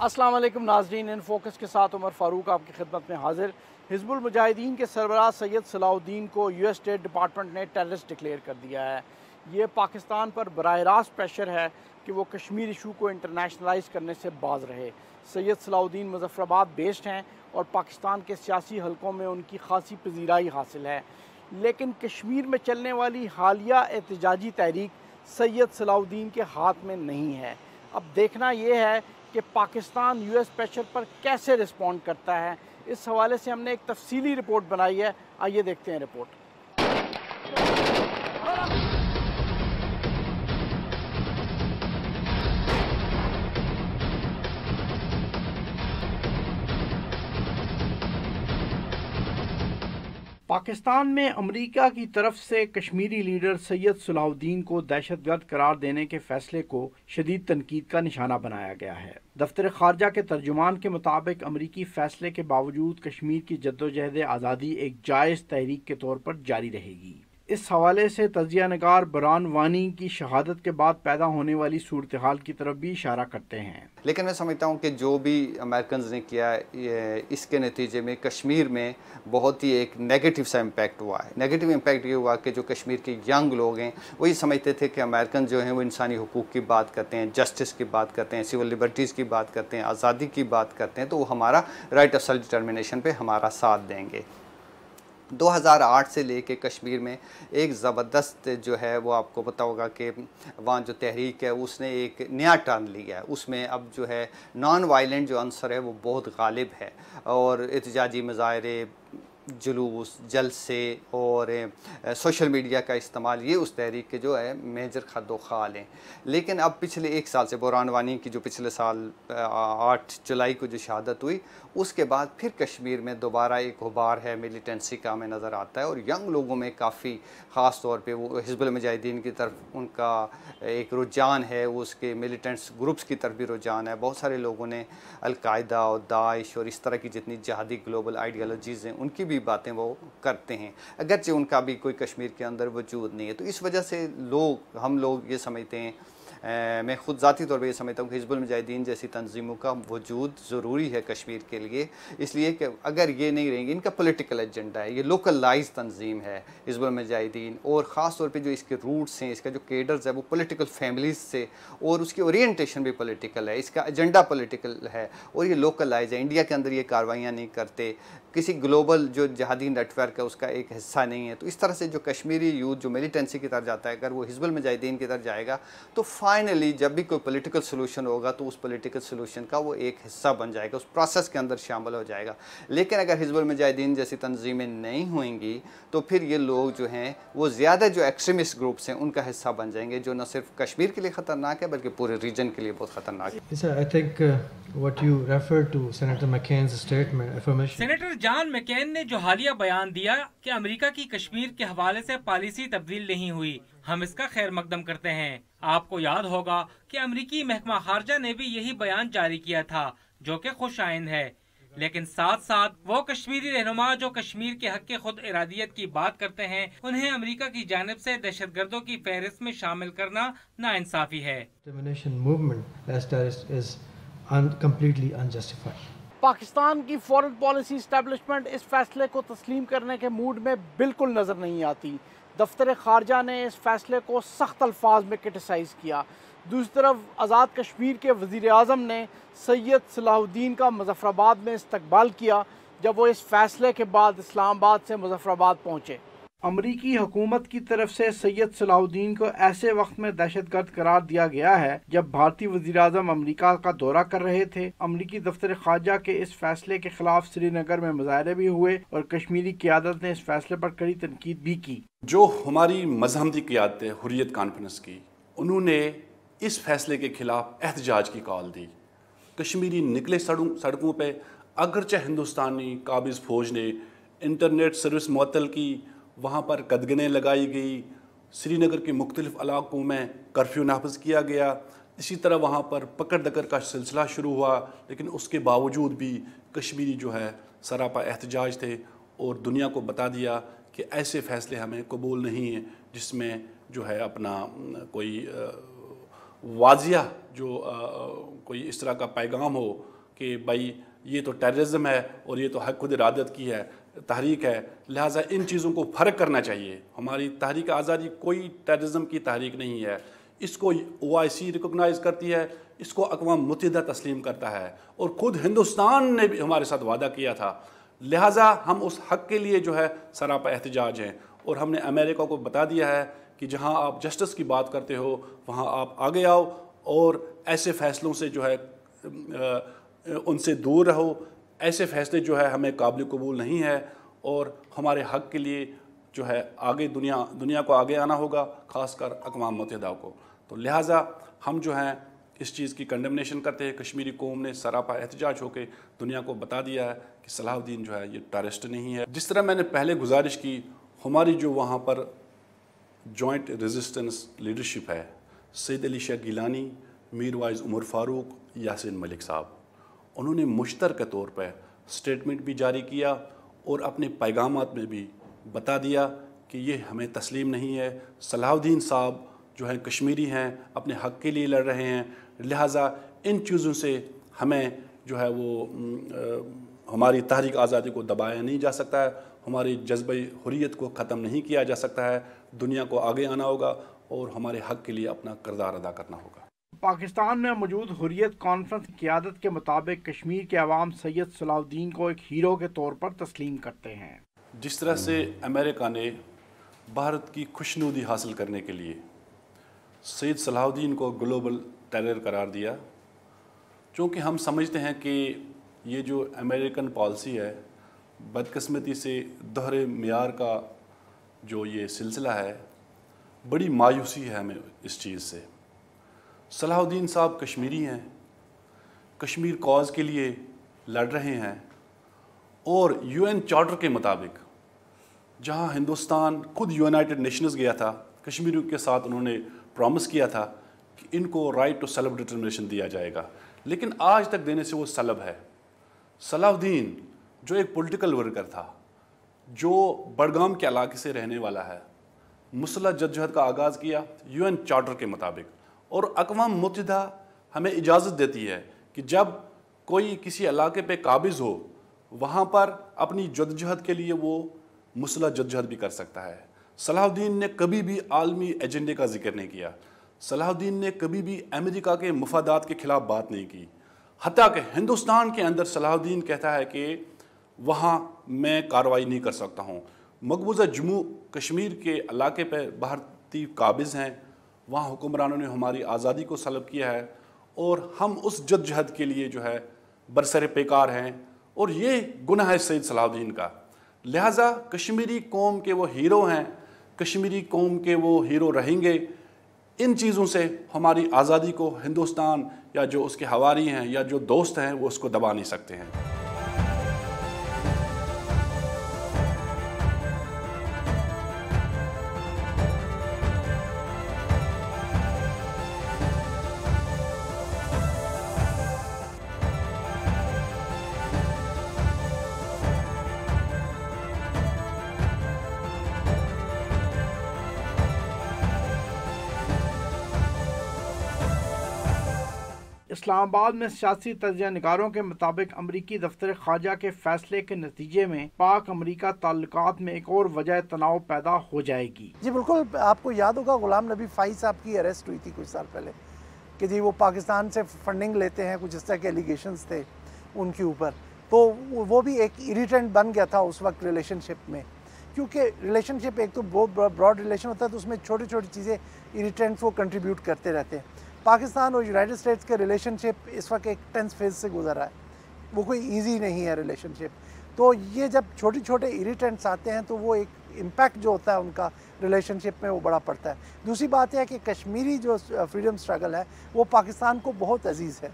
अस्सलाम वालेकुम नाज़रीन, इन फोकस के साथ उमर फ़ारूक आपकी खिदमत में हाजिर। हिज़्बुल मुजाहिदीन के सरबराह सैयद सलाहुद्दीन को यूएस स्टेट डिपार्टमेंट ने टेररिस्ट डिक्लेयर कर दिया है। ये पाकिस्तान पर बराह रास्त प्रेशर है कि वो कश्मीर इशू को इंटरनेशनलाइज करने से बाज रहे। सैयद सलाहुद्दीन मुज़फ़्फ़राबाद बेस्ड हैं और पाकिस्तान के सियासी हलकों में उनकी खासी पजीराई हासिल है, लेकिन कश्मीर में चलने वाली हालिया एहतजाजी तहरीक सैयद सलाहुद्दीन के हाथ में नहीं है। अब देखना यह है कि पाकिस्तान यूएस प्रेशर पर कैसे रिस्पॉन्ड करता है। इस हवाले से हमने एक तफसीली रिपोर्ट बनाई है, आइए देखते हैं रिपोर्ट। पाकिस्तान में अमेरिका की तरफ से कश्मीरी लीडर सैयद सलाहुद्दीन को दहशतगर्द करार देने के फैसले को शदीद तनकीद का निशाना बनाया गया है। दफ्तर खारजा के तर्जुमान के मुताबिक अमरीकी फैसले के बावजूद कश्मीर की जद्दोजहद आज़ादी एक जायज़ तहरीक के तौर पर जारी रहेगी। इस हवाले से तजिया नगार बरान वानी की शहादत के बाद पैदा होने वाली सूरत हाल की तरफ भी इशारा करते हैं। लेकिन मैं समझता हूँ कि जो भी अमेरिकन ने किया इसके नतीजे में कश्मीर में बहुत ही एक नेगेटिव सा इम्पैक्ट हुआ है। नेगेटिव इम्पैक्ट ये हुआ कि जो कश्मीर के यंग लोग हैं वो ये समझते थे कि अमेरिकन जो हैं वो इंसानी हुकूक की बात करते हैं, जस्टिस की बात करते हैं, सिविल लिबर्टीज़ की बात करते हैं, आज़ादी की बात करते हैं, तो वो हमारा राइट ऑफ सेल्फ डिटर्मिनेशन पे हमारा साथ देंगे। 2008 से लेके कश्मीर में एक ज़बरदस्त जो है वो आपको पता होगा कि वहाँ जो तहरीक है उसने एक नया टर्न लिया है। उसमें अब जो है नॉन वायलेंट जो अंसर है वो बहुत गालिब है और एहतजाजी मुज़ाहरे, जुलूस, जलसे और सोशल मीडिया का इस्तेमाल ये उस तहरीक के जो है मेजर खद्दो खाल हैं। लेकिन अब पिछले एक साल से बुरहान वानी की जो पिछले साल 8 जुलाई को जो शहादत हुई उसके बाद फिर कश्मीर में दोबारा एक गुबार है मिलिटेंसी का हमें नज़र आता है और यंग लोगों में काफ़ी ख़ास तौर पे वो हिज़्बुल मुजाहिदीन की तरफ उनका एक रुझान है, वो उसके मिलिटेंट्स ग्रुप्स की तरफ भी रुझान है। बहुत सारे लोगों ने अल-कायदा और दाइश और इस तरह की जितनी जिहादी ग्लोबल आइडियालॉजीज़ हैं उनकी भी बातें वो करते हैं, अगरचे उनका भी कोई कश्मीर के अंदर वजूद नहीं है। तो इस वजह से हम लोग ये समझते हैं, मैं ख़ुद ज़ाती तौर पर ये समझता हूँ कि हिज़्बुल मुजाहिदीन जैसी तंजीमों का वजूद ज़रूरी है कश्मीर के लिए, इसलिए कि अगर ये नहीं रहेंगे, इनका पॉलिटिकल एजेंडा है, ये लोकलाइज तंजीम है हिज़्बुल मुजाहिदीन, और ख़ास तौर पे जो इसके रूट्स हैं, इसका जो केडर्स है वो पॉलिटिकल फैमिलीज़ से, और उसकी ओरिएंटेशन भी पॉलिटिकल है, इसका एजेंडा पॉलिटिकल है और ये लोकलाइज है। इंडिया के अंदर ये कार्रवाइयाँ नहीं करते, किसी ग्लोबल जो जहादी नेटवर्क है उसका एक हिस्सा नहीं है। तो इस तरह से जो कश्मीरी यूथ जो मिलिटेंसी की तरफ जाता है, अगर वो हिज़्बुल मुजाहिदीन की तरफ जाएगा तो फाइनली जब भी कोई पॉलिटिकल सोल्यूशन होगा तो उस पॉलिटिकल सोल्यूशन का वो एक हिस्सा बन जाएगा, उस प्रोसेस के अंदर शामिल हो जाएगा। लेकिन अगर हिज़्बुल मुजाहिदीन जैसी तंजीमें नहीं होंगी तो फिर ये लोग जो हैं वो ज़्यादा जो एक्सट्रीमिस्ट ग्रुप्स हैं उनका हिस्सा बन जाएंगे, जो न सिर्फ कश्मीर के लिए ख़तरनाक है बल्कि पूरे रीजन के लिए बहुत ख़तरनाक है। I think what you referred to Senator McCain's statement affirmation. Senator John McCain ने जो हालिया बयान दिया कि अमेरिका की कश्मीर के हवाले से पॉलिसी तब्दील नहीं हुई, हम इसका खैर मकदम करते हैं। आपको याद होगा कि अमेरिकी महकमा खारजा ने भी यही बयान जारी किया था जो कि खुश आइंद है, लेकिन साथ साथ वो कश्मीरी रहनुमा जो कश्मीर के हक के खुद इरादियत की बात करते हैं उन्हें अमेरिका की जानिब से दहशतगर्दों की फहरिस्त में शामिल करना नाइंसाफी है। पाकिस्तान की फॉरेन पॉलिसी इस्टेब्लिशमेंट इस फैसले को तस्लीम करने के मूड में बिल्कुल नज़र नहीं आती। दफ्तर खारजा ने इस फैसले को सख्त अल्फाज में क्रिटिसाइज़ किया। दूसरी तरफ आज़ाद कश्मीर के वज़ीर आज़म ने सैयद सलाहुद्दीन का मुज़फ़्फ़राबाद में इस्तकबाल किया जब वो इस फैसले के बाद इस्लामाबाद से मुज़फ़्फ़राबाद पहुँचे। अमरीकी हुकूमत की तरफ से सैयद सलाहुद्दीन को ऐसे वक्त में दहशतगर्द करार दिया गया है जब भारतीय वज़ीर आज़म अमरीका का दौरा कर रहे थे। अमरीकी दफ्तर खारजा के इस फैसले के खिलाफ श्रीनगर में मुजाहरे भी हुए और कश्मीरी क़यादत ने इस फैसले पर कड़ी तनकीद भी की। जो हमारी मज़हबी क़यादत है हुर्रियत कॉन्फ्रेंस की, उन्होंने इस फैसले के खिलाफ एहतजाज की कॉल दी। कश्मीरी निकले सड़कों पर, अगरचे हिंदुस्तानी काबिज़ फ़ौज ने इंटरनेट सर्विस मुअत्तल की, वहाँ पर कदगनें लगाई गई, श्रीनगर के मुख्तलिफ़ इलाकों में कर्फ्यू नाफिज किया गया। इसी तरह वहाँ पर पकड़ दकड़ का सिलसिला शुरू हुआ, लेकिन उसके बावजूद भी कश्मीरी जो है सरापा एहतजाज थे और दुनिया को बता दिया कि ऐसे फ़ैसले हमें कबूल नहीं हैं जिसमें जो है अपना कोई वाजिया जो कोई इस तरह का पैगाम हो कि भाई ये तो टेररिज्म है और ये तो हक खुद इरादत की है तहरीक है, लिहाजा इन चीज़ों को फ़र्क करना चाहिए। हमारी तहरीक आज़ादी कोई टेररिज्म की तहरीक नहीं है, इसको OIC रिकॉग्नाइज़ करती है, इसको अक़वाम मुत्तहिदा तस्लीम करता है और ख़ुद हिंदुस्तान ने भी हमारे साथ वादा किया था। लिहाजा हम उस हक़ के लिए जो है सरापा एहतजाज हैं और हमने अमेरिका को बता दिया है कि जहाँ आप जस्टिस की बात करते हो वहाँ आप आगे आओ और ऐसे फ़ैसलों से जो है उनसे दूर रहो। ऐसे फ़ैसले जो है हमें काबिल कबूल नहीं है और हमारे हक़ के लिए जो है आगे दुनिया को आगे आना होगा, ख़ासकर अक़वाम मुत्तहिदा को। तो लिहाजा हम जो हैं इस चीज़ की कंडेमनेशन करते हैं। कश्मीरी कौम ने सरापा एहतजाज होकर दुनिया को बता दिया है कि सलाहुद्दीन जो है ये टेररिस्ट नहीं है। जिस तरह मैंने पहले गुजारिश की, हमारी जो वहाँ पर जॉइंट रेजिस्टेंस लीडरशिप है, सैयद अली शेख गिलानी, मीर वाइज़ उमर फ़ारूक, यासीन मलिक साहब, उन्होंने मुश्तरका तौर पर स्टेटमेंट भी जारी किया और अपने पैगामात में भी बता दिया कि ये हमें तस्लीम नहीं है। सलाहुद्दीन साहब जो हैं कश्मीरी हैं, अपने हक़ के लिए लड़ रहे हैं, लिहाजा इन चीज़ों से हमें जो है वो हमारी तहरीक आज़ादी को दबाया नहीं जा सकता है, हमारी जज्बे हुर्रियत को ख़त्म नहीं किया जा सकता है। दुनिया को आगे आना होगा और हमारे हक़ के लिए अपना किरदार अदा करना होगा। पाकिस्तान में मौजूद हुर्रियत कॉन्फ्रेंस की क़यादत के मुताबिक कश्मीर के अवाम सैयद सलाहुद्दीन को एक हीरो के तौर पर तस्लीम करते हैं। जिस तरह से अमेरिका ने भारत की खुशनुदी हासिल करने के लिए सैयद सलाहुद्दीन को ग्लोबल टेरर करार दिया, चूँकि हम समझते हैं कि ये जो अमेरिकन पॉलिसी है बदकिस्मती से दोहरे मियार का जो ये सिलसिला है, बड़ी मायूसी है हमें इस चीज़ से। सलाहुद्दीन साहब कश्मीरी हैं, कश्मीर कॉज के लिए लड़ रहे हैं और UN चार्टर के मुताबिक जहां हिंदुस्तान खुद यूनाइटेड नेशंस गया था, कश्मीरियों के साथ उन्होंने प्रॉमिस किया था कि इनको राइट टू सेल्फ डिटर्मिनेशन दिया जाएगा, लेकिन आज तक देने से वो सलब है। सलाहुद्दीन जो एक पॉलिटिकल वर्कर था, जो बडगाम के इलाके से रहने वाला है, मुसल्लह जद्दोजहद का आगाज़ किया UN चार्टर के मुताबिक और अक़वाम मुत्तहिदा हमें इजाज़त देती है कि जब कोई किसी इलाके पे काबिज़ हो वहाँ पर अपनी जद्दोजहद के लिए वो मुसल्लह जद्दोजहद भी कर सकता है। सलाहुद्दीन ने कभी भी आलमी एजेंडे का जिक्र नहीं किया, सलाहुद्दीन ने कभी भी अमेरिका के मुफादात के ख़िलाफ़ बात नहीं की। हत्ता कि हिंदुस्तान के अंदर सलाहुद्दीन कहता है कि वहाँ मैं कार्रवाई नहीं कर सकता हूँ। मकबूजा जम्मू कश्मीर के इलाके पर भारतीय काबिज़ हैं, वहाँ हुक्मरानों ने हमारी आज़ादी को सलब किया है और हम उस जद्दोजहद के लिए जो है बरसरे पेकार हैं और ये गुनाह है सैयद सलाहुद्दीन का। लिहाजा कश्मीरी कौम के वो हीरो हैं, कश्मीरी कौम के वो हीरो रहेंगे। इन चीज़ों से हमारी आज़ादी को हिंदुस्तान या जो उसके हवारी हैं या जो दोस्त हैं वो उसको दबा नहीं सकते हैं। इस्लामाबाद में सियासी तज्ज़िया निगारों के मुताबिक अमरीकी दफ्तर ख़ारजा के फैसले के नतीजे में पाक अमरीका ताल्लुकात में एक और वजह तनाव पैदा हो जाएगी। जी बिल्कुल, आपको याद होगा गुलाम नबी फ़ाई साहब की अरेस्ट हुई थी कुछ साल पहले कि जी वो पाकिस्तान से फंडिंग लेते हैं, कुछ इस तरह के एलिगेशंस थे उनके ऊपर। तो वो भी एक इरिटेंट बन गया था उस वक्त रिलेशनशिप में, क्योंकि रिलेशनशिप एक तो बहुत ब्रॉड रिलेशन होता है, तो उसमें छोटी छोटी चीज़ें इरिटेंट्स वो कंट्रीब्यूट करते रहते हैं। पाकिस्तान और यूनाइटेड स्टेट्स के रिलेशनशिप इस वक्त एक टेंस फेज से गुजर रहा है, वो कोई इजी नहीं है रिलेशनशिप। तो ये जब छोटे छोटे इरिटेंट्स आते हैं तो वो एक इम्पैक्ट जो होता है उनका रिलेशनशिप में वो बड़ा पड़ता है। दूसरी बात है कि कश्मीरी जो फ्रीडम स्ट्रगल है वो पाकिस्तान को बहुत अजीज़ है,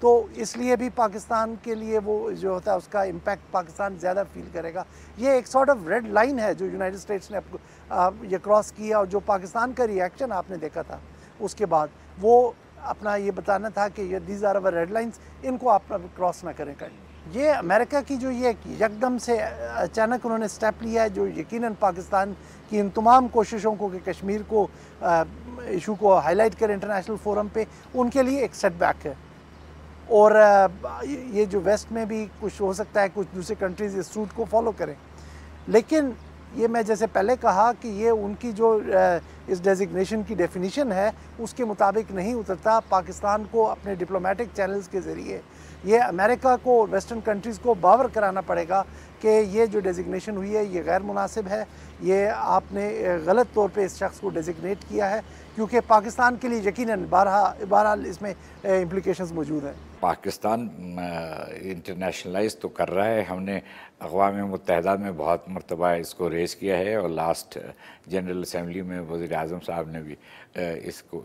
तो इसलिए भी पाकिस्तान के लिए वो जो होता है उसका इम्पैक्ट पाकिस्तान ज़्यादा फील करेगा। ये एक सॉर्ट ऑफ रेड लाइन है जो यूनाइटेड स्टेट्स ने ये क्रॉस किया, और जो पाकिस्तान का रिएक्शन आपने देखा था उसके बाद वो अपना ये बताना था कि ये these are our red lines, इनको आप क्रॉस ना करें कहीं। ये अमेरिका की जो ये एकदम से अचानक उन्होंने स्टेप लिया है, जो यकीनन पाकिस्तान की इन तमाम कोशिशों को कि कश्मीर को इशू को हाईलाइट करें इंटरनेशनल फोरम पे, उनके लिए एक सेटबैक है। और ये जो वेस्ट में भी कुछ हो सकता है, कुछ दूसरे कंट्रीज़ इस रूट को फॉलो करें, लेकिन ये मैं जैसे पहले कहा कि ये उनकी जो इस डेजिग्नेशन की डेफिनेशन है उसके मुताबिक नहीं उतरता। पाकिस्तान को अपने डिप्लोमेटिक चैनल्स के ज़रिए ये अमेरिका को, वेस्टर्न कंट्रीज़ को बावर कराना पड़ेगा कि ये जो डेजिग्नेशन हुई है ये गैर मुनासिब है, ये आपने गलत तौर पे इस शख्स को डेजिग्नेट किया है, क्योंकि पाकिस्तान के लिए यकीनन बहरहाल इसमें इम्प्लिकेशंस मौजूद हैं। पाकिस्तान इंटरनेशनलाइज तो कर रहा है, हमने अक़वाम मुत्तहिदा में बहुत मरतबा इसको रेज़ किया है और लास्ट जनरल असम्बली में वज़ीर-ए-आज़म साहब ने भी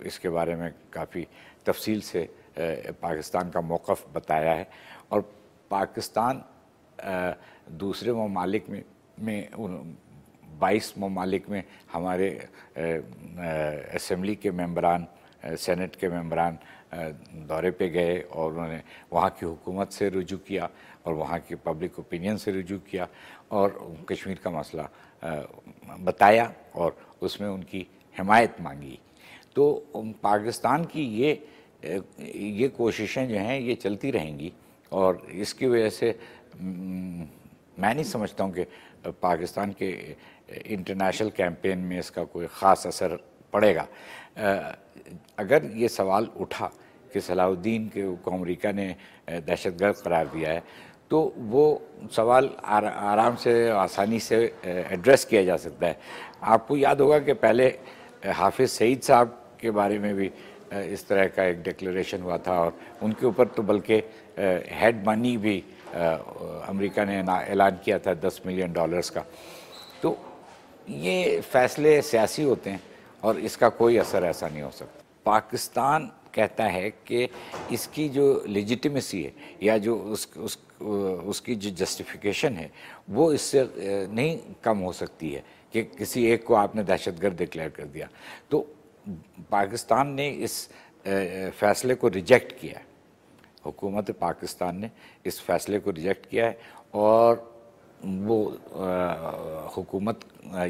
इसके बारे में काफ़ी तफसील से पाकिस्तान का मौक़िफ़ बताया है। और पाकिस्तान दूसरे ममालिक में 22 ममालिक में हमारे असम्बली के मेंबरान, सेनेट के मेंबरान दौरे पे गए और उन्होंने वहाँ की हुकूमत से रुजू किया और वहाँ की पब्लिक ओपिनियन से रुजू किया और कश्मीर का मसला बताया और उसमें उनकी हिमायत मांगी। तो पाकिस्तान की ये कोशिशें जो हैं ये चलती रहेंगी और इसकी वजह से मैं नहीं समझता हूँ कि पाकिस्तान के इंटरनेशनल कैंपेन में इसका कोई ख़ास असर पड़ेगा। अगर ये सवाल उठा कि सलाहुद्दीन को अमेरिका ने दहशतगर्द करार दिया है, तो वो सवाल आराम से, आसानी से एड्रेस किया जा सकता है। आपको याद होगा कि पहले हाफिज़ सईद साहब के बारे में भी इस तरह का एक डिक्लेरेशन हुआ था और उनके ऊपर तो बल्कि हेड मनी भी अमेरिका ने ऐलान किया था $10 मिलियन का। तो ये फ़ैसले सियासी होते हैं और इसका कोई असर ऐसा नहीं हो सकता। पाकिस्तान कहता है कि इसकी जो लेजिटिमेसी है या जो उसकी जो जस्टिफिकेशन है वो इससे नहीं कम हो सकती है कि किसी एक को आपने दहशतगर्द डिक्लेयर कर दिया। तो पाकिस्तान ने इस फ़ैसले को रिजेक्ट किया है, हुकूमत पाकिस्तान ने इस फ़ैसले को रिजेक्ट किया है और वो हुकूमत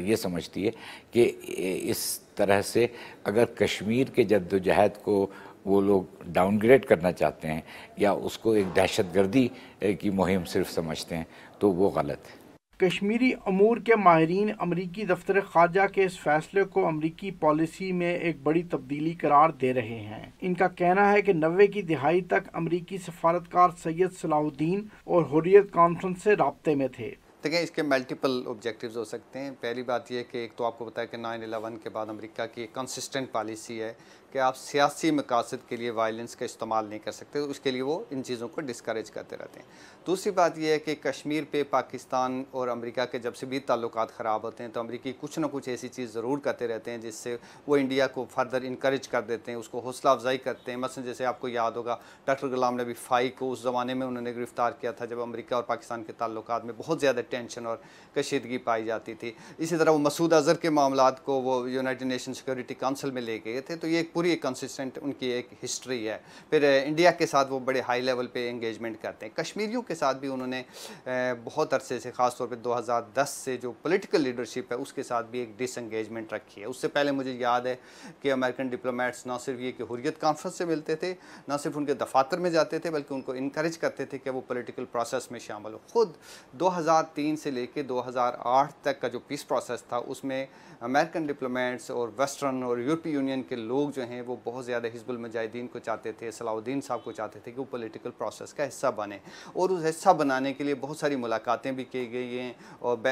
ये समझती है कि इस तरह से अगर कश्मीर के जद्दोजहद को वो लोग डाउनग्रेड करना चाहते हैं या उसको एक दहशतगर्दी की मुहिम सिर्फ समझते हैं तो वो गलत है। कश्मीरी अमूर के माहिरीन अमरीकी दफ्तर ख़ारजा के इस फैसले को अमरीकी पॉलिसी में एक बड़ी तब्दीली करार दे रहे हैं। इनका कहना है कि 90 की दिहाई तक अमरीकी सफारतकार सैयद सलाहुद्दीन और हुर्रियत कॉन्फ्रेंस से राब्ते में थे। देखिए, इसके मल्टीपल ऑब्जेक्टिव्स हो सकते हैं। पहली बात यह कि एक तो आपको पता है कि 9/11 के बाद अमेरिका की एक कंसिस्टेंट पॉलिसी है कि आप सियासी मकासद के लिए वायलेंस का इस्तेमाल नहीं कर सकते, उसके लिए वो इन चीज़ों को डिस्करेज करते रहते हैं। दूसरी बात यह है कि कश्मीर पे पाकिस्तान और अमेरिका के जब से भी ताल्लुकात ख़राब होते हैं तो अमेरिकी कुछ ना कुछ ऐसी चीज़ ज़रूर करते रहते हैं जिससे वो इंडिया को फर्दर इनकरेज कर देते हैं, उसको हौसला अफजाई करते हैं। मसलन जैसे आपको याद होगा डॉक्टर गुलाम नबी फ़ाई को उस ज़माने में उन्होंने गिरफ़्तार किया था जब अमेरिका और पाकिस्तान के ताल्लुकात में बहुत ज़्यादा टेंशन और कशीदगी पाई जाती थी। इसी तरह वो मसूद अज़हर के मामलात को वो यूनाइटेड नेशन सिक्योरिटी काउंसिल में ले गए थे। तो ये एक पूरी कंसिस्टेंट उनकी एक हिस्ट्री है। फिर इंडिया के साथ वो बड़े हाई लेवल पे एंगेजमेंट करते हैं। कश्मीरियों के साथ भी उन्होंने बहुत अरसे से, ख़ास तौर पे 2010 से जो पॉलिटिकल लीडरशिप है उसके साथ भी एक डिसएंगेजमेंट रखी है। उससे पहले मुझे याद है कि अमेरिकन डिप्लोमेट्स ना सिर्फ ये कि हुर्रियत कॉन्फ्रेंस से मिलते थे, ना सिर्फ उनके दफातर में जाते थे, बल्कि उनको इनकरेज करते थे कि वो पॉलिटिकल प्रोसेस में शामिल हो। ख़ुद 2003 से लेकर 2008 तक का जो पीस प्रोसेस था उसमें अमेरिकन डिप्लोमेट्स और वेस्टर्न और यूरोपीय यूनियन के लोग जो हैं वो बहुत ज़्यादा हिजबुल मुजाहिदीन को चाहते थे, सलाहुद्दीन साहब को चाहते थे कि वो पॉलिटिकल प्रोसेस का हिस्सा बने। और उस हिस्सा बनाने के लिए बहुत सारी मुलाकातें भी की गई हैं और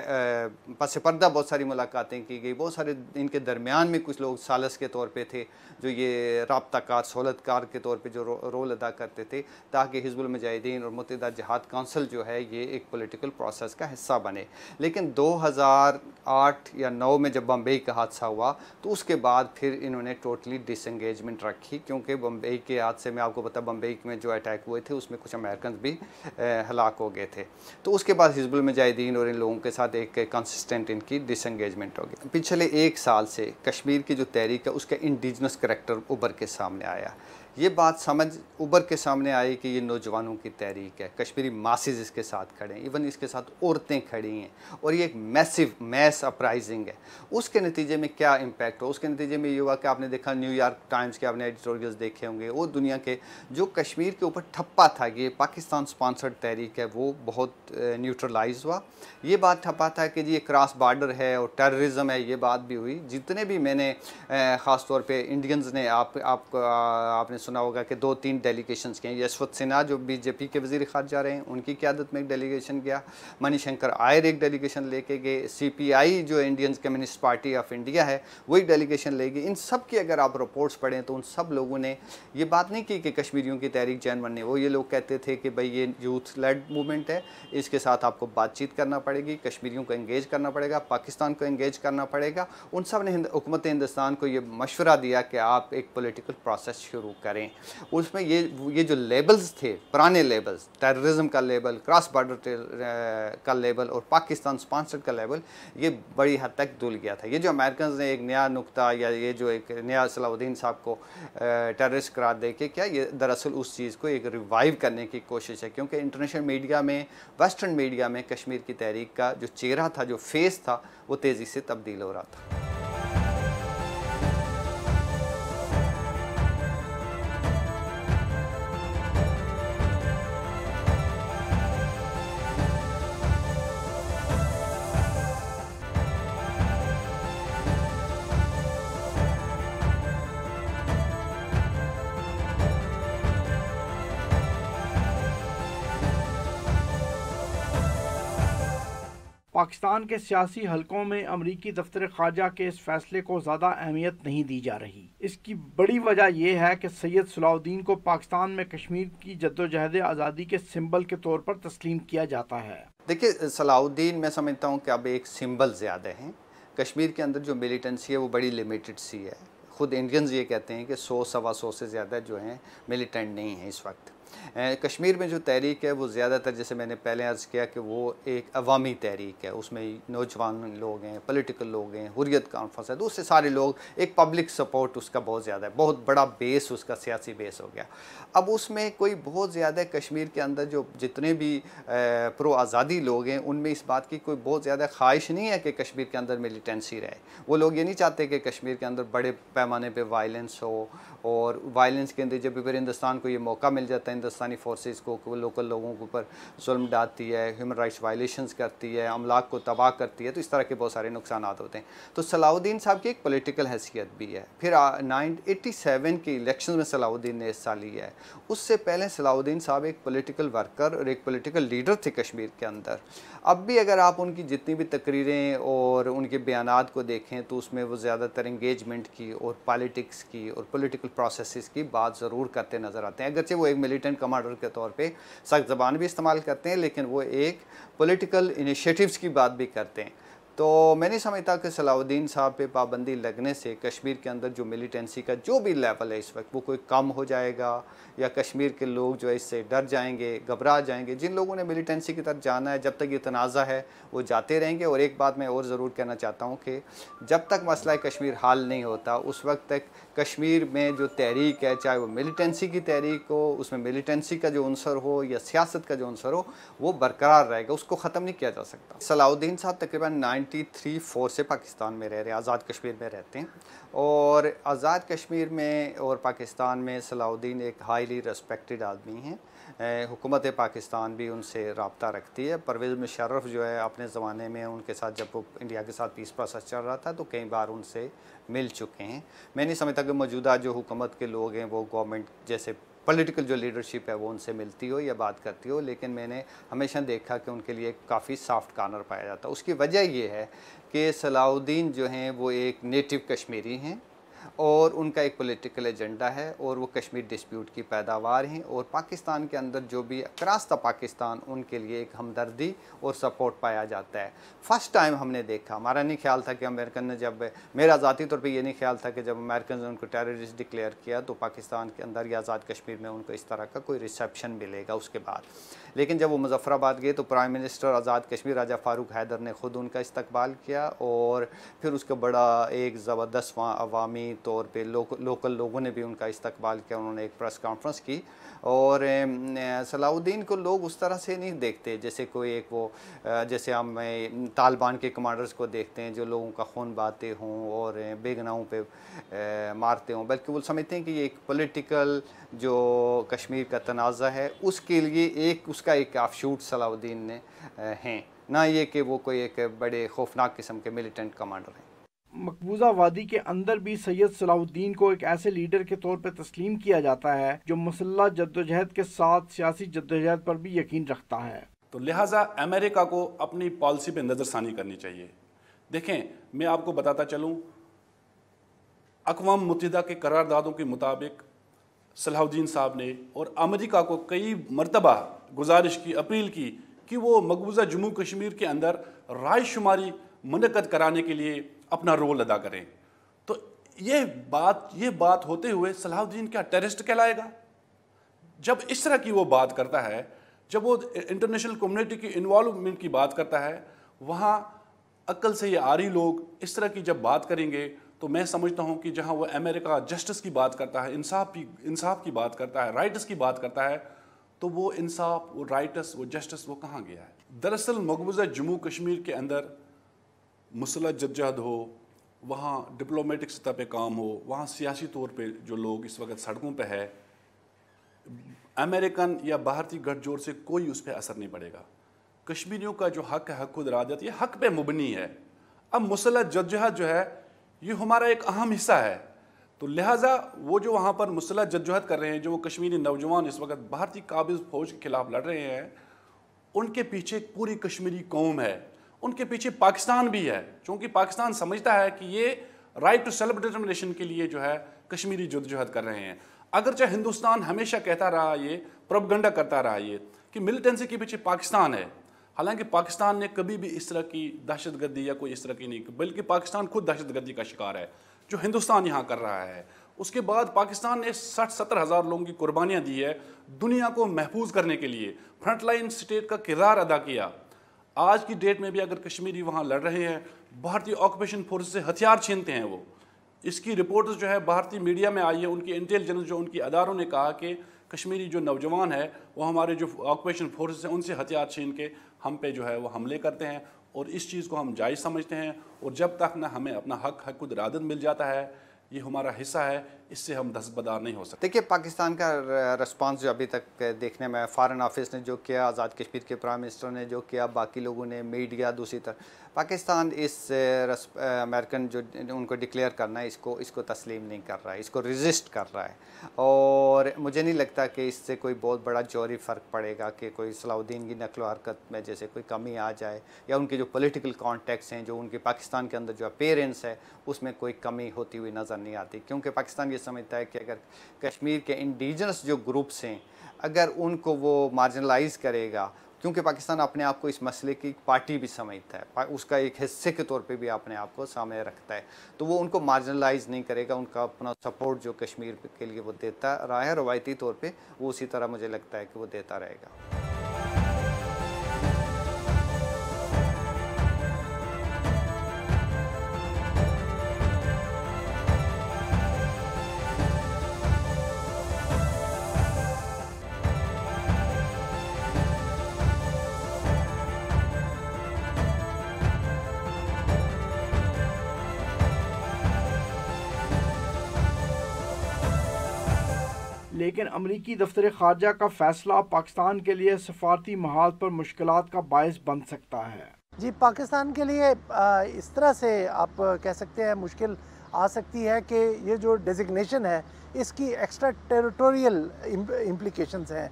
पस पर्दा बहुत सारी मुलाकातें की गई। बहुत सारे इनके दरमियान में कुछ लोग सालस के तौर पे थे जो ये राब्ताकार, सहूलतकार के तौर पे जो रोल अदा करते थे ताकि हिजबुल मुजाहिदीन और मुत्तहिदा जिहाद काउंसिल जो है ये एक पॉलिटिकल प्रोसेस का हिस्सा बने। लेकिन 2008 या 9 में जब बम्बई का हादसा हुआ तो उसके बाद फिर इन्होंने टोटली डिसएंगेजमेंट रखी, क्योंकि बम्बई के हादसे में आपको पता बम्बई में जो अटैक हुए थे उसमें कुछ अमेरिकन भी हलाक हो गए थे। तो उसके बाद हिजबुल मुजाहिदीन और इन लोगों के साथ एक कंसिस्टेंट इनकी डिसएंगेजमेंट हो गई। पिछले 1 साल से कश्मीर की जो तहरीक है उसका इंडिजिनस करैक्टर उभर के सामने आया। ये बात समझ उभर के सामने आई कि ये नौजवानों की तहरीक है, कश्मीरी मासेस इसके साथ खड़े हैं, इवन इसके साथ औरतें खड़ी हैं और ये एक मैसिव मैस अपराइजिंग है। उसके नतीजे में क्या इम्पैक्ट हो, उसके नतीजे में ये हुआ कि आपने देखा न्यूयॉर्क टाइम्स के आपने एडिटोरियल्स देखे होंगे, वो दुनिया के जो कश्मीर के ऊपर ठप्पा था कि ये पाकिस्तान स्पॉन्सर्ड तहरीक है वो बहुत न्यूट्रलाइज हुआ। ये बात ठप्पा था कि जी ये क्रॉस बॉर्डर है और टेररिज्म है, ये बात भी हुई। जितने भी मैंने ख़ास तौर पे इंडियंस ने आपने सुना होगा कि 2-3 डेलीगेशंस गए। यशवंत सिन्हा जो बीजेपी के वज़ीर ख़ारजा रहे हैं उनकी क़यादत में एक डेलीगेशन गया, मणिशंकर आयर एक डेलीगेशन लेके गए, CPI जो Indian communist party of India है वही डेलीगेशन ले गई। इन सब की अगर आप रिपोर्ट्स पढ़ें तो उन सब लोगों ने ये बात नहीं की कि कश्मीरियों की तहरीक जैनवन है। वो ये लोग कहते थे कि भाई ये यूथ लेड मूवमेंट है, इसके साथ आपको बातचीत करना पड़ेगी, कश्मीरियों को एंगेज करना पड़ेगा, पाकिस्तान को एंगेज करना पड़ेगा। उन सब ने हुकूमत हिंदुस्तान को ये मशवरा दिया कि आप एक पॉलिटिकल प्रोसेस शुरू करें। उसमें ये जो लेबल्स थे, पुराने लेबल्स, टेररिज्म का लेबल, क्रॉस बॉर्डर का लेबल और पाकिस्तान स्पॉन्सर्ड का लेबल, ये बड़ी हद तक धुल गया था। ये जो अमेरिकन ने एक नया नुक्ता या ये जो एक नया सलाउद्दीन साहब को टेररिस्ट करार दे के क्या, ये दरअसल उस चीज़ को एक रिवाइव करने की कोशिश है, क्योंकि इंटरनेशनल मीडिया में, वेस्टर्न मीडिया में कश्मीर की तहरीक का जो चेहरा था, जो फेस था, वो तेज़ी से तब्दील हो रहा था। पाकिस्तान के सियासी हलकों में अमरीकी दफ्तर ख़ारजा के इस फैसले को ज़्यादा अहमियत नहीं दी जा रही। इसकी बड़ी वजह यह है कि सैयद सलाउद्दीन को पाकिस्तान में कश्मीर की जद्दोजहद आज़ादी के सिंबल के तौर पर तस्लीम किया जाता है। देखिए, सलाउद्दीन मैं समझता हूँ कि अब एक सिंबल ज़्यादा है। कश्मीर के अंदर जो मिलिटेंसी है वो बड़ी लिमिटेड सी है। ख़ुद इंडियंस ये कहते हैं कि 100-125 से ज़्यादा जो हैं मिलिटेंट नहीं है इस वक्त। कश्मीर में जो तहरीक है वो ज़्यादातर, जैसे मैंने पहले अर्ज़ किया कि वो एक अवामी तहरीक है, उसमें नौजवान लोग हैं, पॉलिटिकल लोग हैं, हुर्रियत कॉन्फ्रेंस है, दूसरे सारे लोग, एक पब्लिक सपोर्ट उसका बहुत ज़्यादा है, बहुत बड़ा बेस उसका सियासी बेस हो गया। अब उसमें कोई बहुत ज़्यादा कश्मीर के अंदर जो जितने भी प्रो आज़ादी लोग हैं उनमें इस बात की कोई बहुत ज़्यादा ख्वाहिश नहीं है कि कश्मीर के अंदर मिलिटेंसी रहे। वो लोग ये नहीं चाहते कि कश्मीर के अंदर बड़े पैमाने पर वायलेंस हो, और वायलेंस के अंदर जब फिर हिंदुस्तान को ये मौका मिल जाता है हिंदुस्तानी फोर्सेस को लोकल लोगों के ऊपर जुल्म डालती है, ह्यूमन राइट्स वायलेशंस करती है, अमलाक को तबाह करती है, तो इस तरह के बहुत सारे नुकसान होते हैं। तो सलाउद्दीन साहब की एक पॉलिटिकल हैसियत भी है। फिर 1987 के इलेक्शन में सलाउद्दीन ने हिस्सा लिया है। उससे पहले सलाउद्दीन साहब एक पॉलिटिकल वर्कर और एक पॉलिटिकल लीडर थे कश्मीर के अंदर। अब भी अगर आप उनकी जितनी भी तकरीरें और उनके बयानात को देखें तो उसमें वो ज़्यादातर इंगेजमेंट की और पॉलिटिक्स की और पॉलिटिकल प्रोसेसेस की बात ज़रूर करते नज़र आते हैं। अगरचे वो एक मिलिटेंट कमांडर के तौर पे सख्त ज़बान भी इस्तेमाल करते हैं, लेकिन वो एक पॉलिटिकल इनिशिएटिव्स की बात भी करते हैं। तो मैं नहीं समझता कि सलाउद्दीन साहब पे पाबंदी लगने से कश्मीर के अंदर जो मिलिटेंसी का जो भी लेवल है इस वक्त वो कोई कम हो जाएगा, या कश्मीर के लोग जो है इससे डर जाएंगे, घबरा जाएंगे। जिन लोगों ने मिलिटेंसी की तरफ जाना है, जब तक ये तनाज़ा है वो जाते रहेंगे। और एक बात मैं और ज़रूर कहना चाहता हूँ कि जब तक मसला कश्मीर हल नहीं होता उस वक्त तक कश्मीर में जो तहरीक है, चाहे वो मिलिटेंसी की तहरीक हो, उसमें मिलिटेंसी का जो अंसर हो या सियासत का जो अंसर हो, वो बरकरार रहेगा, उसको ख़त्म नहीं किया जा सकता। सलाउद्दीन साहब तकरीबन 93-4 से पाकिस्तान में रह रहे हैं, आज़ाद कश्मीर में रहते हैं। और आज़ाद कश्मीर में और पाकिस्तान में सलाउद्दीन एक हाईली रेस्पेक्टेड आदमी हैं। हुकूमत पाकिस्तान भी उनसे रब्ता रखती है। परवेज़ मुशर्रफ जो है अपने ज़माने में उनके साथ, जब वो इंडिया के साथ पीस प्रोसेस चल रहा था, तो कई बार उनसे मिल चुके हैं। मैं नहीं समझता कि मौजूदा जो हुकूमत के लोग हैं वो गवर्नमेंट जैसे पॉलिटिकल जो लीडरशिप है वो उनसे मिलती हो या बात करती हो, लेकिन मैंने हमेशा देखा कि उनके लिए काफ़ी सॉफ्ट कॉर्नर पाया जाता है। उसकी वजह ये है कि सलाउद्दीन जो हैं वो एक नेटिव कश्मीरी हैं और उनका एक पॉलिटिकल एजेंडा है और वो कश्मीर डिस्प्यूट की पैदावार हैं। और पाकिस्तान के अंदर जो भी अक्रॉस द पाकिस्तान उनके लिए एक हमदर्दी और सपोर्ट पाया जाता है। फ़र्स्ट टाइम हमने देखा, हमारा नहीं ख्याल था कि अमेरिकन ने, जब मेरा ज़ाती तौर पे ये नहीं ख्याल था कि जब अमेरिकन ने उनको टेररिस्ट डिक्लेयर किया तो पाकिस्तान के अंदर या आज़ाद कश्मीर में उनको इस तरह का कोई रिसेप्शन मिलेगा उसके बाद। लेकिन जब वो मुजफ्फराबाद गए तो प्राइम मिनिस्टर आज़ाद कश्मीर राजा फ़ारूक हैदर ने ख़ुद उनका इस्तकबाल किया और फिर उसका बड़ा एक ज़बरदस्त वहाँ अवामी मकामी तौर पे लोकल लोगों ने भी उनका इस्तकबाल किया। उन्होंने एक प्रेस कॉन्फ्रेंस की और सलाउद्दीन को लोग उस तरह से नहीं देखते जैसे कोई एक वो जैसे हम तालिबान के कमांडर्स को देखते हैं जो लोगों का खून बहाते हों और बेगुनाहों पे मारते हों, बल्कि वो समझते हैं कि ये एक पॉलिटिकल जो कश्मीर का तनाज़ा है उसके लिए उसका एक ऑफशूट सलाउद्दीन ने हैं, ना ये कि वो कोई एक बड़े खौफनाक किस्म के मिलिटेंट कमांडर हैं। मकबूजा वादी के अंदर भी सैयद सलाउद्दीन को एक ऐसे लीडर के तौर पर तस्लीम किया जाता है जो मुसल्लह जद्दोजहद के साथ सियासी जद्दोजहद पर भी यकीन रखता है। तो लिहाजा अमेरिका को अपनी पॉलिसी पे नज़रसानी करनी चाहिए। देखें, मैं आपको बताता चलूँ, अक़वाम मुत्तहिदा के करारदादों के मुताबिक सलाहुद्दीन साहब ने और अमेरिका को कई मरतबा गुजारिश की, अपील की कि वो मकबूजा जम्मू कश्मीर के अंदर राय शुमारी मुनक़द कराने के लिए अपना रोल अदा करें। तो ये बात होते हुए सलाहुद्दीन क्या टेररिस्ट कहलाएगा? जब इस तरह की वो बात करता है, जब वो इंटरनेशनल कम्युनिटी की इन्वॉल्वमेंट की बात करता है, वहाँ अक्ल से ये आरी लोग इस तरह की जब बात करेंगे तो मैं समझता हूँ कि जहाँ वो अमेरिका जस्टिस की बात करता है, इंसाफ की बात करता है, राइट्स की बात करता है, तो वो इंसाफ, वो राइट्स, वो जस्टिस वो कहाँ गया है? दरअसल मकबूजा जम्मू कश्मीर के अंदर मुसल्लह जद्दोजहद हो, वहाँ डिप्लोमेटिक सतह पे काम हो, वहाँ सियासी तौर पे जो लोग इस वक्त सड़कों पे है, अमेरिकन या भारतीय गठजोड़ से कोई उस पर असर नहीं पड़ेगा। कश्मीरियों का जो हक है, हक खुद इरादत, ये हक पे मुबनी है। अब मुसल्लह जद्दोजहद जो है ये हमारा एक अहम हिस्सा है, तो लिहाजा वो जो वहाँ पर मुसल्लह जद्दोजहद कर रहे हैं, जो वो कश्मीरी नौजवान इस वक्त भारतीय काबिज फौज के खिलाफ लड़ रहे हैं, उनके पीछे एक पूरी कश्मीरी कौम है, उनके पीछे पाकिस्तान भी है, क्योंकि पाकिस्तान समझता है कि ये राइट टू सेल्फ डिटर्मिनेशन के लिए जो है कश्मीरी जद्दोजहद कर रहे हैं। अगरचे हिंदुस्तान हमेशा कहता रहा, ये प्रोपगंडा करता रहा ये कि मिलिटेंसी के पीछे पाकिस्तान है, हालांकि पाकिस्तान ने कभी भी इस तरह की दहशतगर्दी या कोई इस तरह की नहीं, बल्कि पाकिस्तान खुद दहशतगर्दी का शिकार है जो हिंदुस्तान यहाँ कर रहा है। उसके बाद पाकिस्तान ने 60-70 हज़ार लोगों की कुर्बानियाँ दी है दुनिया को महफूज करने के लिए, फ्रंटलाइन स्टेट का किरदार अदा किया। आज की डेट में भी अगर कश्मीरी वहाँ लड़ रहे हैं, भारतीय ऑक्यूपेशन फोर्स से हथियार छीनते हैं वो। इसकी रिपोर्ट्स जो है भारतीय मीडिया में आई है, उनकी इंटेलिजेंस जो उनकी अदारों ने कहा कि कश्मीरी जो नौजवान है वो हमारे जो ऑक्यूपेशन फोर्स हैं उनसे हथियार छीन के हम पे जो है वो हमले करते हैं, और इस चीज़ को हम जायज़ समझते हैं। और जब तक ना हमें अपना हक खुद इरादत मिल जाता है, ये हमारा हिस्सा है, इससे हम दस्तबरदार नहीं हो सकते। देखिए, पाकिस्तान का रिस्पांस जो अभी तक देखने में फ़ॉरेन ऑफिस ने जो किया, आज़ाद कश्मीर के प्राइम मिनिस्टर ने जो किया, बाकी लोगों ने, मीडिया, दूसरी तरफ पाकिस्तान इस अमेरिकन जो उनको डिक्लेयर करना है इसको तस्लीम नहीं कर रहा है, इसको रेजिस्ट कर रहा है। और मुझे नहीं लगता कि इससे कोई बहुत बड़ा जौहरी फ़र्क पड़ेगा कि कोई सलाउद्दीन की नकलो हरकत में जैसे कोई कमी आ जाए, या उनके जो पॉलिटिकल कॉन्टेक्ट्स हैं, जो उनके पाकिस्तान के अंदर जो अपीयरेंस है उसमें कोई कमी होती हुई नज़र नहीं आती। क्योंकि पाकिस्तान ये समझता है कि अगर कश्मीर के इंडिजिनस जो ग्रुप्स हैं अगर उनको वो मार्जिनलाइज करेगा, क्योंकि पाकिस्तान अपने आप को इस मसले की पार्टी भी समझता है, उसका एक हिस्से के तौर पे भी अपने आप को सामने रखता है, तो वो उनको मार्जिनलाइज नहीं करेगा। उनका अपना सपोर्ट जो कश्मीर के लिए वो देता रहा है रवायती तौर पे, वो उसी तरह मुझे लगता है कि वो देता रहेगा। लेकिन अमरीकी दफ्तर खारजा का फैसला पाकिस्तान के लिए सफारती महाज पर मुश्किलात का बायस बन सकता है। जी, पाकिस्तान के लिए इस तरह से आप कह सकते हैं मुश्किल आ सकती है कि ये जो डेजिग्नेशन है इसकी एक्स्ट्रा टेरिटोरियल इम्प्लिकेशंस हैं।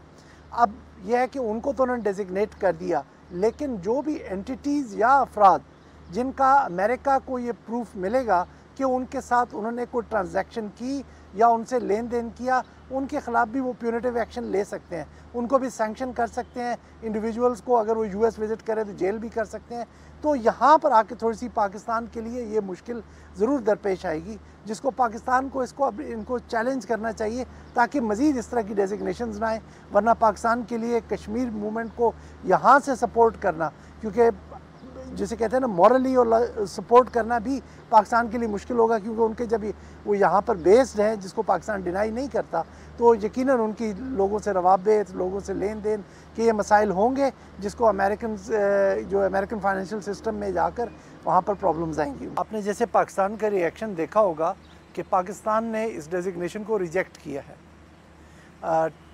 अब यह है कि उनको तो उन्होंने डेजिग्नेट कर दिया, लेकिन जो भी एंटिटीज़ या अफराद जिनका अमेरिका को ये प्रूफ मिलेगा कि उनके साथ उन्होंने कोई ट्रांजैक्शन की या उनसे लेन देन किया, उनके ख़िलाफ़ भी वो प्यूनिटिव एक्शन ले सकते हैं, उनको भी सैंक्शन कर सकते हैं। इंडिविजुअल्स को अगर वो यूएस विज़िट करें तो जेल भी कर सकते हैं। तो यहाँ पर आके थोड़ी सी पाकिस्तान के लिए ये मुश्किल ज़रूर दरपेश आएगी, जिसको पाकिस्तान को इनको चैलेंज करना चाहिए ताकि मज़ीद इस तरह की डेजिग्नेशंस ना आए। वरना पाकिस्तान के लिए कश्मीर मूवमेंट को यहाँ से सपोर्ट करना, क्योंकि जिसे कहते हैं ना मॉरली और सपोर्ट करना भी पाकिस्तान के लिए मुश्किल होगा, क्योंकि उनके जब वो यहाँ पर बेस्ड हैं, जिसको पाकिस्तान डिनाई नहीं करता, तो यकीनन उनकी लोगों से रवाबित, लोगों से लेन देन के ये मसाइल होंगे, जिसको अमेरिकन फाइनेंशियल सिस्टम में जाकर वहाँ पर प्रॉब्लम्स आएंगी। आपने जैसे पाकिस्तान का रिएक्शन देखा होगा कि पाकिस्तान ने इस डेजिग्नेशन को रिजेक्ट किया है।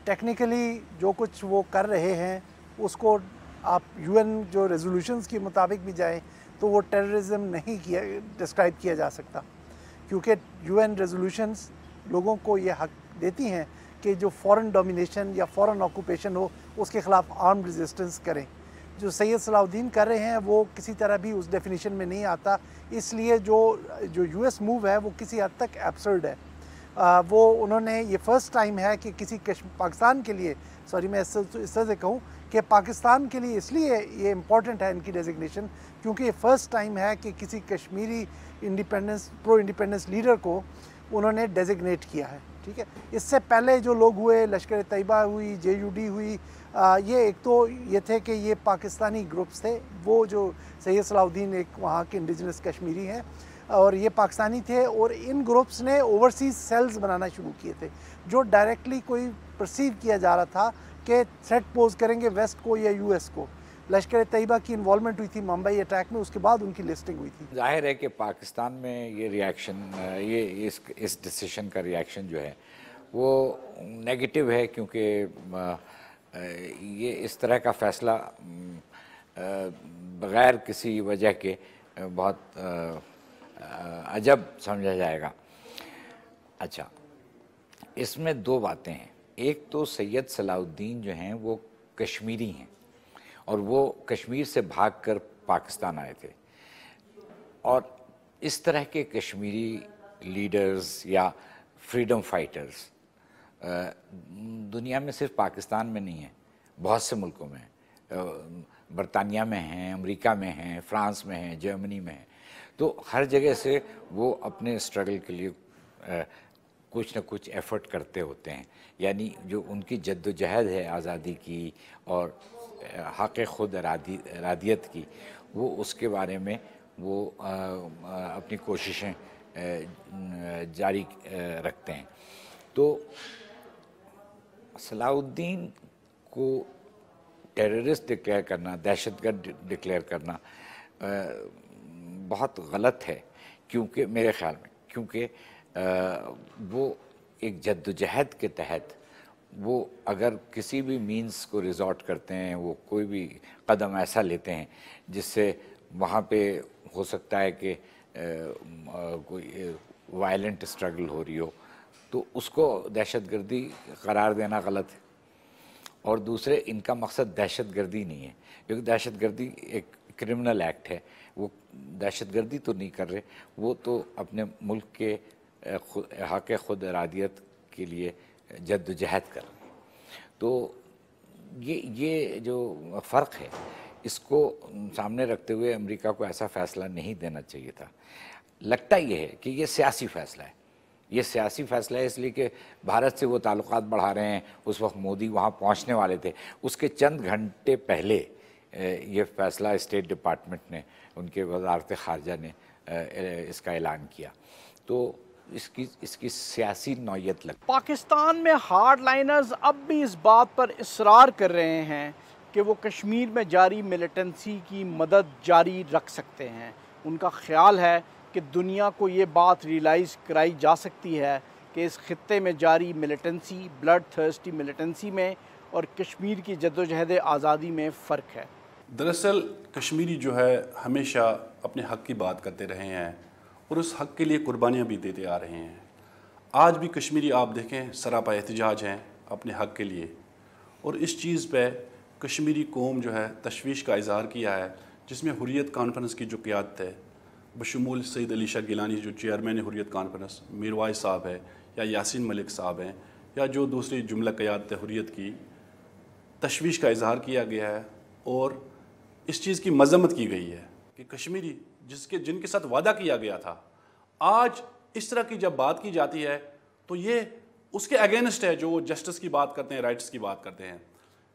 टेक्निकली जो कुछ वो कर रहे हैं उसको आप यूएन जो रेजोल्यूशंस के मुताबिक भी जाएं तो वो टेररिज्म नहीं डिस्क्राइब किया जा सकता, क्योंकि यूएन रेजोल्यूशंस लोगों को ये हक देती हैं कि जो फॉरेन डोमिनेशन या फॉरेन ऑक्यूपेशन हो उसके ख़िलाफ़ आर्म रेजिस्टेंस करें। जो सैयद सलाउद्दीन कर रहे हैं वो किसी तरह भी उस डेफिनेशन में नहीं आता, इसलिए जो यूएस मूव है वो किसी हद तक एब्सर्ड है। वो उन्होंने ये फ़र्स्ट टाइम है कि किसी पाकिस्तान के लिए, सॉरी मैं इस तरह से कहूँ कि पाकिस्तान के लिए इसलिए ये इम्पॉर्टेंट है इनकी डेजिग्नेशन, क्योंकि ये फ़र्स्ट टाइम है कि किसी कश्मीरी प्रो इंडिपेंडेंस लीडर को उन्होंने डेजिग्नेट किया है। ठीक है, इससे पहले जो लोग हुए, लश्कर तैयबा हुई, JUD हुई, ये एक तो ये थे कि ये पाकिस्तानी ग्रुप्स थे, वो जो सैयद सलाउद्दीन एक वहाँ के इंडिजिनस कश्मीरी हैं और ये पाकिस्तानी थे, और इन ग्रुप्स ने ओवरसीज़ सेल्स बनाना शुरू किए थे जो डायरेक्टली कोई परसीव किया जा रहा था कि थ्रेट पोज करेंगे वेस्ट को या US को। लश्कर तैयबा की इन्वॉल्वमेंट हुई थी मुंबई अटैक में, उसके बाद उनकी लिस्टिंग हुई थी। जाहिर है कि पाकिस्तान में ये रिएक्शन, ये इस डिसीजन का रिएक्शन जो है वो नेगेटिव है, क्योंकि ये इस तरह का फ़ैसला बग़ैर किसी वजह के बहुत अजब समझा जाएगा। अच्छा, इसमें दो बातें हैं। एक तो सैयद सलाउद्दीन जो हैं वो कश्मीरी हैं और वो कश्मीर से भागकर पाकिस्तान आए थे, और इस तरह के कश्मीरी लीडर्स या फ्रीडम फाइटर्स दुनिया में सिर्फ पाकिस्तान में नहीं है, बहुत से मुल्कों में, बरतानिया में हैं, अमेरिका में हैं, फ्रांस में हैं, जर्मनी में हैं। तो हर जगह से वो अपने स्ट्रगल के लिए कुछ न कुछ एफ़र्ट करते होते हैं। यानी जो उनकी जद्दोजहद है आज़ादी की और हक़ खुद इरादियत की, वो उसके बारे में वो अपनी कोशिशें जारी रखते हैं। तो सलाउद्दीन को टेररिस्ट डिक्लेयर करना, दहशतगर्द डिक्लेयर करना बहुत गलत है, क्योंकि मेरे ख़्याल में, क्योंकि वो एक जद्दोजहद के तहत वो अगर किसी भी मीन्स को रिजॉर्ट करते हैं, वो कोई भी कदम ऐसा लेते हैं जिससे वहाँ पे हो सकता है कि कोई वायलेंट स्ट्रगल हो रही हो, तो उसको दहशतगर्दी करार देना गलत है। और दूसरे, इनका मकसद दहशतगर्दी नहीं है, क्योंकि दहशतगर्दी एक क्रिमिनल एक्ट है। वो दहशतगर्दी तो नहीं कर रहे, वो तो अपने मुल्क के हक़ खुद इरादियत के लिए जद्दोजहद कर रहे हैं। तो ये जो फ़र्क है, इसको सामने रखते हुए अमेरिका को ऐसा फ़ैसला नहीं देना चाहिए था। लगता ये है कि ये सियासी फ़ैसला है। ये सियासी फ़ैसला है इसलिए कि भारत से वो ताल्लुकात बढ़ा रहे हैं। उस वक्त मोदी वहाँ पहुँचने वाले थे, उसके चंद घंटे पहले ये फ़ैसला स्टेट डिपार्टमेंट ने, उनके वज़ारत ख़ारजा ने इसका ऐलान किया। तो इसकी सियासी नौयत लग। पाकिस्तान में हार्ड लाइनर्स अब भी इस बात पर इसरार कर रहे हैं कि वो कश्मीर में जारी मिलिटेंसी की मदद जारी रख सकते हैं। उनका ख्याल है कि दुनिया को ये बात रियलाइज़ कराई जा सकती है कि इस खित्ते में जारी मिलिटेंसी, ब्लड थर्स्टी मिलिटेंसी में और कश्मीर की जद्दोजहद आज़ादी में फ़र्क है। दरअसल कश्मीरी जो है हमेशा अपने हक़ की बात करते रहे हैं और उस हक़ के लिए कुर्बानियाँ भी देते आ रहे हैं। आज भी कश्मीरी आप देखें सरापा एहतिजाज हैं अपने हक़ के लिए, और इस चीज़ पे कश्मीरी कौम जो है तशवीश का इज़हार किया है, जिसमें हुर्रियत कॉन्फ्रेंस की जो क़ियादत है बशमूल सईद अली शाह गिलानी जो चेयरमैन हुर्रियत कॉन्फ्रेंस, मीरवाइज साहब है या यासीन मलिक साहब हैं, या जो दूसरी जुमला क़ियादत है हुर्रियत की, तशवीश का इज़हार किया गया है और इस चीज़ की मज़म्मत की गई है कि कश्मीरी जिनके साथ वादा किया गया था, आज इस तरह की जब बात की जाती है तो ये उसके अगेंस्ट है जो वो जस्टिस की बात करते हैं, राइट्स की बात करते हैं।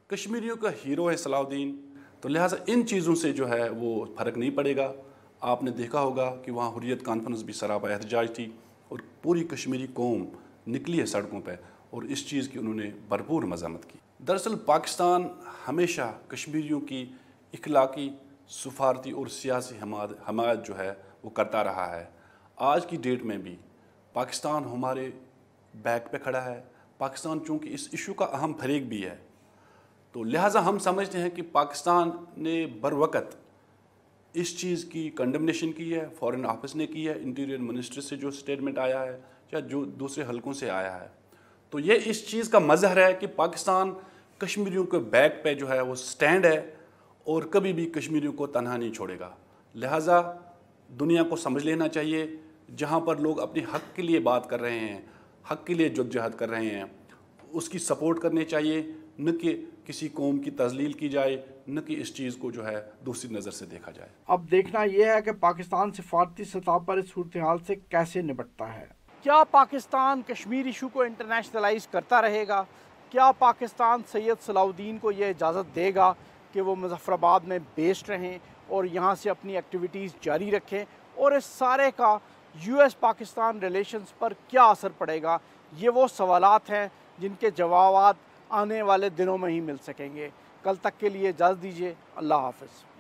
कश्मीरियों का हीरो है सलाउद्दीन, तो लिहाजा इन चीज़ों से जो है वो फ़र्क नहीं पड़ेगा। आपने देखा होगा कि वहाँ हुर्रियत कॉन्फ्रेंस भी सरापा एहतजाज थी और पूरी कश्मीरी कौम निकली है सड़कों पर और इस चीज़ की उन्होंने भरपूर मज़म्मत की। दरअसल पाकिस्तान हमेशा कश्मीरियों की इखलाकी, सफारती और सियासी हमायत जो है वो करता रहा है। आज की डेट में भी पाकिस्तान हमारे बैक पे खड़ा है। पाकिस्तान चूँकि इस इशू का अहम फरीक भी है, तो लिहाजा हम समझते हैं कि पाकिस्तान ने बरवक़्त इस चीज़ की कंडमनेशन की है, फॉरेन ऑफिस ने की है, इंटीरियर मिनिस्टर से जो स्टेटमेंट आया है या जो दूसरे हलकों से आया है, तो ये इस चीज़ का मज़हर है कि पाकिस्तान कश्मीरियों के बैक पे जो है वो स्टैंड है और कभी भी कश्मीरियों को तनहा नहीं छोड़ेगा। लिहाजा दुनिया को समझ लेना चाहिए, जहाँ पर लोग अपने हक़ के लिए बात कर रहे हैं, हक़ के लिए जद्दोजहद कर रहे हैं, उसकी सपोर्ट करनी चाहिए, न कि किसी कौम की तज़लील की जाए, न कि इस चीज़ को जो है दूसरी नज़र से देखा जाए। अब देखना यह है कि पाकिस्तान सिफारती सतह पर इस सूरत हाल से कैसे निपटता है। क्या पाकिस्तान कश्मीर इशू को इंटरनेशनलाइज करता रहेगा? क्या पाकिस्तान सैयद सलाउद्दीन को यह इजाज़त देगा कि वो मुज़फ़्फ़राबाद में बेस्ड रहें और यहाँ से अपनी एक्टिविटीज़ जारी रखें? और इस सारे का US पाकिस्तान रिलेशंस पर क्या असर पड़ेगा? ये वो सवालात हैं जिनके जवाब आने वाले दिनों में ही मिल सकेंगे। कल तक के लिए इजाज़त दीजिए। अल्लाह हाफ़िज़।